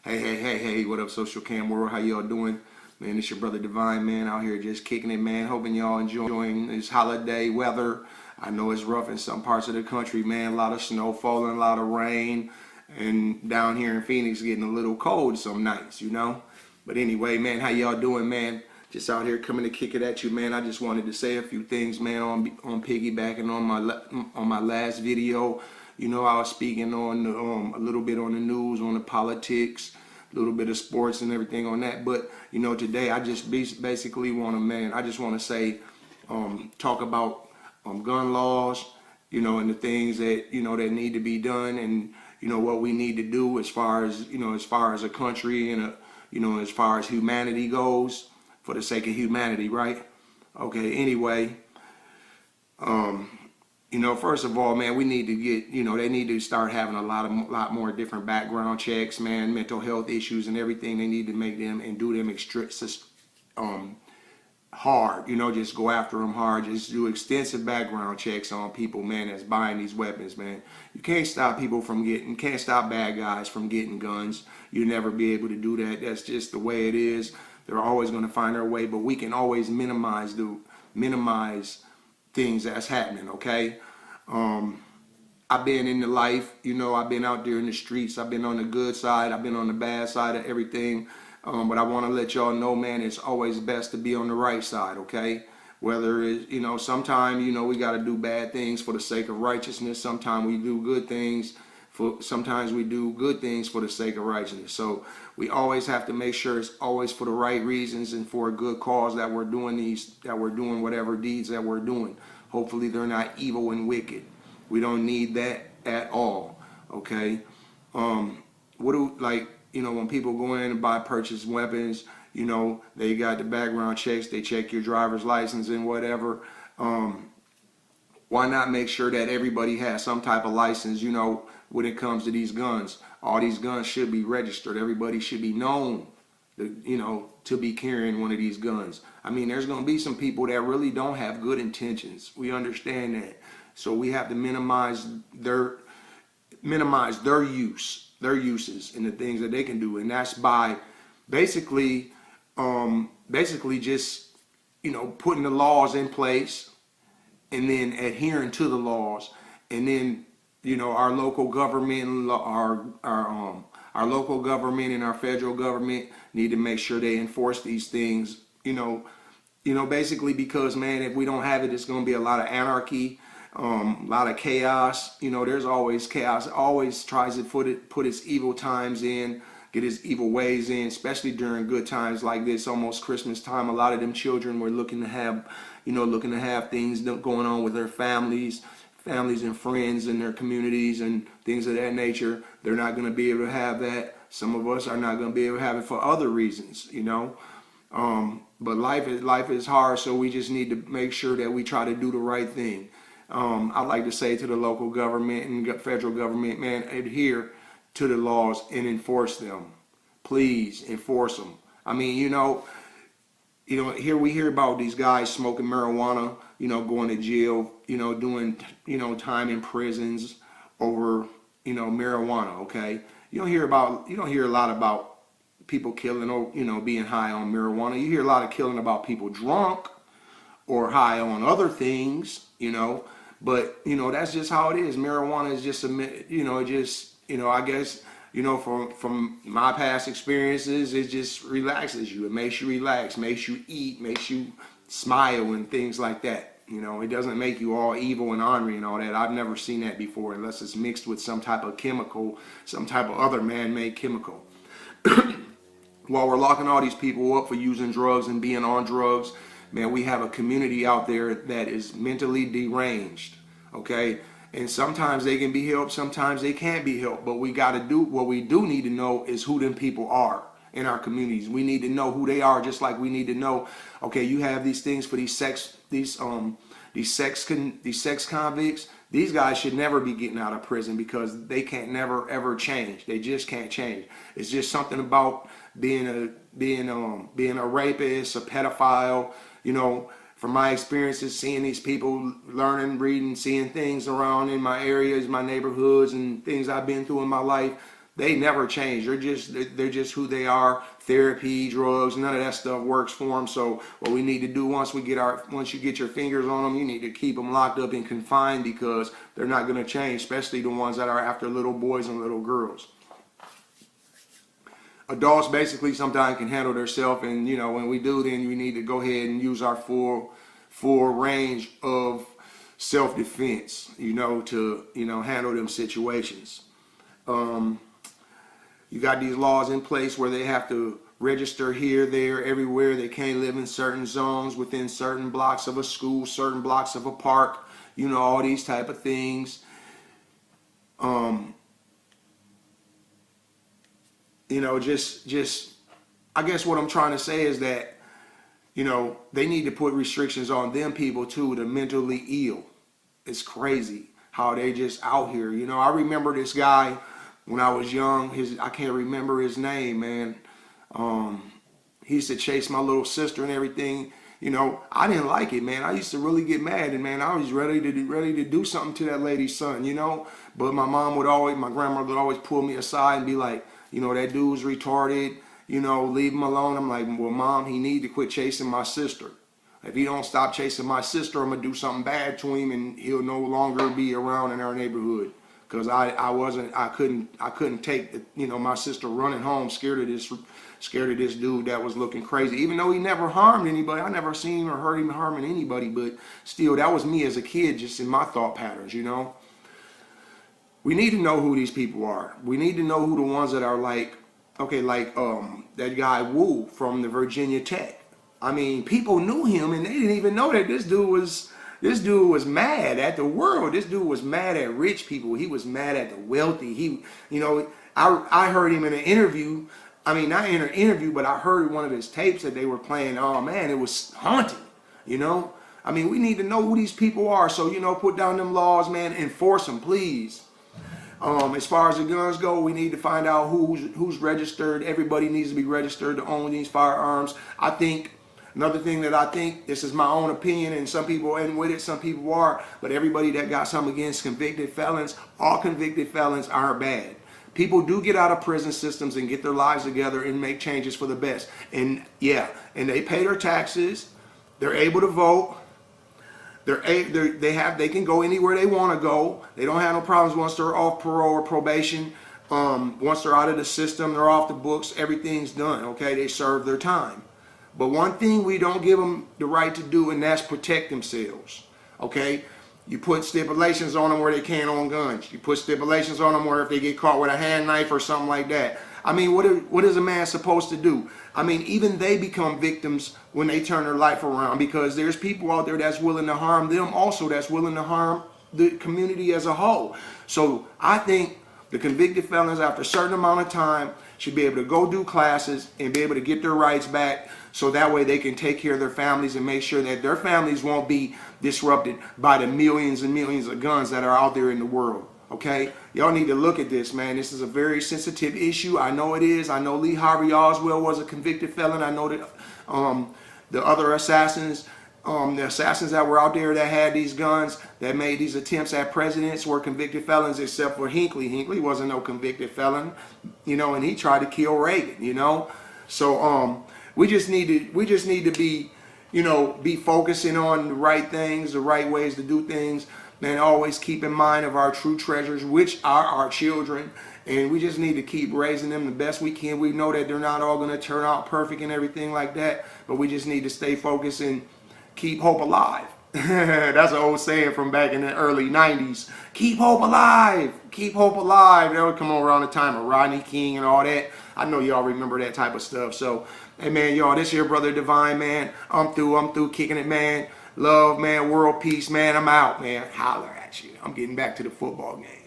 Hey, what up, Social Cam World? How y'all doing? Man, it's your brother Divine, man, out here just kicking it, man. Hoping y'all enjoying this holiday weather. I know it's rough in some parts of the country, man. A lot of snow falling, a lot of rain. And down here in Phoenix, getting a little cold some nights, you know? But anyway, man, how y'all doing, man? Just out here coming to kick it at you, man. I just wanted to say a few things, man, on piggybacking on my last video. You know, I was speaking on a little bit on the news, on the politics, a little bit of sports and everything on that. But you know, today I just basically want to, man, I just want to say, talk about gun laws, you know, and the things that that need to be done, and you know what we need to do as far as a country and as far as humanity goes, for the sake of humanity, right? Okay. Anyway. First of all, man, we need to get, they need to start having a lot more different background checks, man, mental health issues and everything. They need to make them and do them hard, just go after them hard. Just do extensive background checks on people, man, that's buying these weapons, man. You can't stop can't stop bad guys from getting guns. You'll never be able to do that. That's just the way it is. They're always going to find their way, but we can always minimize things that's happening, okay? I've been in the life, I've been out there in the streets. I've been on the good side. I've been on the bad side of everything. But I want to let y'all know, man, it's always best to be on the right side, okay? Whether it's, sometimes, we got to do bad things for the sake of righteousness. Sometimes we do good things for the sake of righteousness. So we always have to make sure it's always for the right reasons and for a good cause that we're doing whatever deeds that we're doing. Hopefully they're not evil and wicked. We don't need that at all, okay? When people go in and purchase weapons, they got the background checks, they check your driver's license and whatever. Why not make sure that everybody has some type of license, when it comes to these guns? All these guns should be registered. Everybody should be known, to be carrying one of these guns. I mean, there's going to be some people that really don't have good intentions. We understand that. So we have to minimize their uses and the things that they can do. And that's by basically just, putting the laws in place and then adhering to the laws. And then, our local government, our local government and our federal government need to make sure they enforce these things, basically because, man, if we don't have it, it's going to be a lot of anarchy, a lot of chaos. There's always chaos. It always tries to put its evil times in, get its evil ways in, especially during good times like this, almost Christmas time. A lot of them children were looking to have things going on with their families and friends and their communities and things of that nature. They're not going to be able to have that. Some of us are not going to be able to have it for other reasons, but life is hard, so we just need to make sure that we try to do the right thing. I'd like to say to the local government and federal government, man, adhere to the laws and enforce them. Please enforce them. I mean, here we hear about these guys smoking marijuana, going to jail, doing, time in prisons over, marijuana, okay? You don't hear a lot about people killing or, being high on marijuana. You hear a lot of killing about people drunk or high on other things, but, that's just how it is. Marijuana is just I guess, from my past experiences, it just relaxes you. It makes you relax, makes you eat, makes you smile and things like that. It doesn't make you all evil and ornery and all that. I've never seen that before, unless it's mixed with some type of chemical, some type of other man-made chemical. While we're locking all these people up for using drugs and being on drugs, man, we have a community out there that is mentally deranged, okay? And sometimes they can be helped, sometimes they can't be helped. But what we do need to know is who them people are in our communities. We need to know who they are, just like we need to know, okay, you have these things for these sex convicts. These guys should never be getting out of prison because they can't never ever change. They just can't change. It's just something about being a rapist, a pedophile, from my experiences, seeing these people, learning, reading, seeing things around in my areas, my neighborhoods, and things I've been through in my life, They never change. They're just who they are. Therapy, drugs, none of that stuff works for them. So what we need to do once you get your fingers on them, you need to keep them locked up and confined, because they're not going to change, especially the ones that are after little boys and little girls. Adults basically sometimes can handle themselves, and when we do, then we need to go ahead and use our full range of self-defense, to handle them situations. You got these laws in place where they have to register here, there, everywhere. They can't live in certain zones within certain blocks of a school, certain blocks of a park, all these type of things. Just I guess what I'm trying to say is that, they need to put restrictions on them people too, the mentally ill. It's crazy how they just out here. I remember this guy when I was young. I can't remember his name, man. He used to chase my little sister and everything. I didn't like it, man. I used to really get mad, and man, I was ready to do something to that lady's son, But my grandmother would always pull me aside and be like, that dude's retarded, leave him alone. I'm like, well, Mom, he need to quit chasing my sister. If he don't stop chasing my sister, I'm gonna do something bad to him, and he'll no longer be around in our neighborhood. Because I couldn't take my sister running home scared of this dude that was looking crazy. Even though he never harmed anybody, I never seen him or heard him harming anybody. But still, that was me as a kid, just in my thought patterns. We need to know who these people are. We need to know who the ones that are like that guy Wu from the Virginia Tech. I mean, people knew him, and they didn't even know that this dude was mad at the world. This dude was mad at rich people. He was mad at the wealthy. I heard him in an interview. I mean, not in an interview, but I heard one of his tapes that they were playing. Oh man, it was haunting. I mean, we need to know who these people are. So put down them laws, man. Enforce them, please. As far as the guns go, we need to find out who's registered. Everybody needs to be registered to own these firearms. I think another thing that I think, this is my own opinion, and some people ain't with it, some people are, but everybody that got something against convicted felons, all convicted felons aren't bad. People do get out of prison systems and get their lives together and make changes for the best. And yeah, and they pay their taxes. They're able to vote. They can go anywhere they want to go. They don't have no problems once they're off parole or probation. Once they're out of the system, they're off the books. Everything's done. Okay, they serve their time. But one thing we don't give them the right to do, and that's protect themselves. Okay, you put stipulations on them where they can't own guns. You put stipulations on them where if they get caught with a hand knife or something like that. I mean, what is a man supposed to do? I mean, even they become victims when they turn their life around, because there's people out there that's willing to harm them also, that's willing to harm the community as a whole. So I think the convicted felons, after a certain amount of time, should be able to go do classes and be able to get their rights back, so that way they can take care of their families and make sure that their families won't be disrupted by the millions and millions of guns that are out there in the world. Okay, y'all need to look at this, man. This is a very sensitive issue. I know it is. I know Lee Harvey Oswald was a convicted felon. I know that the other assassins, the assassins that were out there that had these guns, that made these attempts at presidents, were convicted felons, except for Hinckley. Hinckley wasn't no convicted felon, and he tried to kill Reagan, So we just need to be, be focusing on the right things, the right ways to do things. Man, always keep in mind of our true treasures, which are our children, and we just need to keep raising them the best we can. We know that they're not all going to turn out perfect and everything like that, but we just need to stay focused and keep hope alive. That's an old saying from back in the early 90s. Keep hope alive. Keep hope alive. That would come around the time of Rodney King and all that. I know y'all remember that type of stuff. So, hey, man, y'all, this your brother Divine, man. I'm through kicking it, man. Love, man, world peace, man. I'm out, man. Holler at you. I'm getting back to the football game.